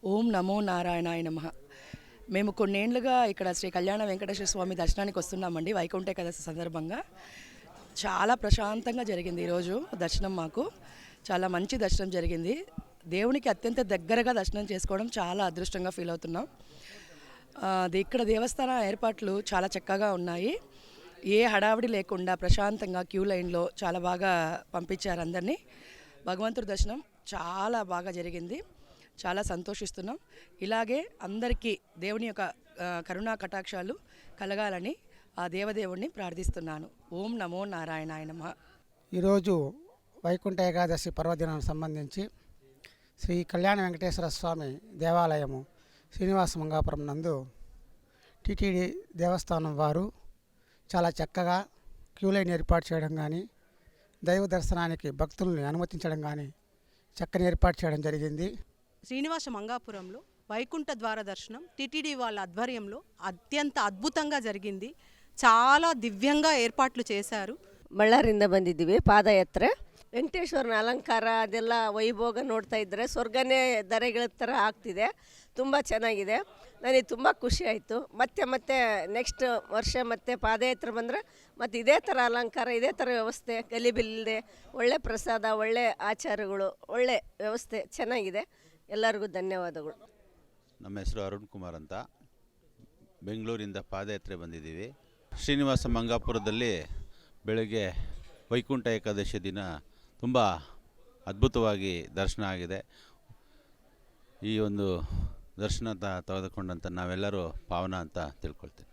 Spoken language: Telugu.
ఓం నమో నారాయణాయ నమః. మేము కొన్నేళ్లుగా ఇక్కడ శ్రీ కళ్యాణ వెంకటేశ్వర స్వామి దర్శనానికి వస్తున్నామండి. వైకుంఠ ఏకాదశి సందర్భంగా చాలా ప్రశాంతంగా జరిగింది ఈరోజు దర్శనం. మాకు చాలా మంచి దర్శనం జరిగింది. దేవునికి అత్యంత దగ్గరగా దర్శనం చేసుకోవడం చాలా అదృష్టంగా ఫీల్ అవుతున్నాం. ఇక్కడ దేవస్థాన ఏర్పాట్లు చాలా చక్కగా ఉన్నాయి. ఏ హడావిడి లేకుండా ప్రశాంతంగా క్యూ లైన్లో చాలా బాగా పంపించారు అందరినీ. భగవంతుడి దర్శనం చాలా బాగా జరిగింది. చాలా సంతోషిస్తున్నాం. ఇలాగే అందరికీ దేవుని యొక్క కరుణా కటాక్షాలు కలగాలని ఆ దేవదేవుణ్ణి ప్రార్థిస్తున్నాను. ఓం నమో నారాయణాయ నమః. ఈరోజు వైకుంఠ ఏకాదశి పర్వదినానికి సంబంధించి శ్రీ కళ్యాణ వెంకటేశ్వర స్వామి దేవాలయము శ్రీనివాస మంగాపురం నందు టీటీడీ దేవస్థానం వారు చాలా చక్కగా క్యూ లైన్ ఏర్పాటు చేయడం కానీ, దైవ దర్శనానికి భక్తుల్ని అనుమతించడం కానీ చక్కని ఏర్పాటు చేయడం జరిగింది. శ్రీనివాస మంగాపురంలో వైకుంఠ ద్వార దర్శనం టీటీడీ వాళ్ళ ఆధ్వర్యంలో అత్యంత అద్భుతంగా జరిగింది. చాలా దివ్యంగా ఏర్పాట్లు చేశారు. ಬಳ್ಳಾರಿಯಿಂದ ಬಂದಿದ್ದೀವಿ ಪಾದಯಾತ್ರೆ. ವೆಂಕಟೇಶ್ವರನ ಅಲಂಕಾರ ಅದೆಲ್ಲ ವೈಭೋಗ ನೋಡ್ತಾ ಇದ್ದರೆ ಸ್ವರ್ಗನೇ ಧರೆಗಳ ಥರ ಆಗ್ತಿದೆ. ತುಂಬ ಚೆನ್ನಾಗಿದೆ. ನನಗೆ ತುಂಬ ಖುಷಿ ಆಯಿತು. ಮತ್ತೆ ನೆಕ್ಸ್ಟ್ ವರ್ಷ ಮತ್ತೆ ಪಾದಯಾತ್ರೆ ಬಂದರೆ ಮತ್ತು ಇದೇ ಥರ ಅಲಂಕಾರ, ಇದೇ ಥರ ವ್ಯವಸ್ಥೆ, ಗಲಿಬಿಲ್ಲಿದೆ, ಒಳ್ಳೆ ಪ್ರಸಾದ, ಒಳ್ಳೆ ಆಚಾರಗಳು, ಒಳ್ಳೆ ವ್ಯವಸ್ಥೆ ಚೆನ್ನಾಗಿದೆ. ಎಲ್ಲರಿಗೂ ಧನ್ಯವಾದಗಳು. ನಮ್ಮ ಹೆಸರು ಅರುಣ್ ಕುಮಾರ್ ಅಂತ. ಬೆಂಗಳೂರಿಂದ ಪಾದಯಾತ್ರೆ ಬಂದಿದ್ದೀವಿ. ಶ್ರೀನಿವಾಸ ಮಂಗಾಪುರದಲ್ಲಿ ಬೆಳಗ್ಗೆ ವೈಕುಂಠ ಏಕಾದಶಿ ದಿನ ತುಂಬ ಅದ್ಭುತವಾಗಿ ದರ್ಶನ ಆಗಿದೆ. ಈ ಒಂದು ದರ್ಶನ ತೆಗೆದುಕೊಂಡಂಥ ನಾವೆಲ್ಲರೂ ಪಾವನ ಅಂತ ತಿಳ್ಕೊಳ್ತೀನಿ.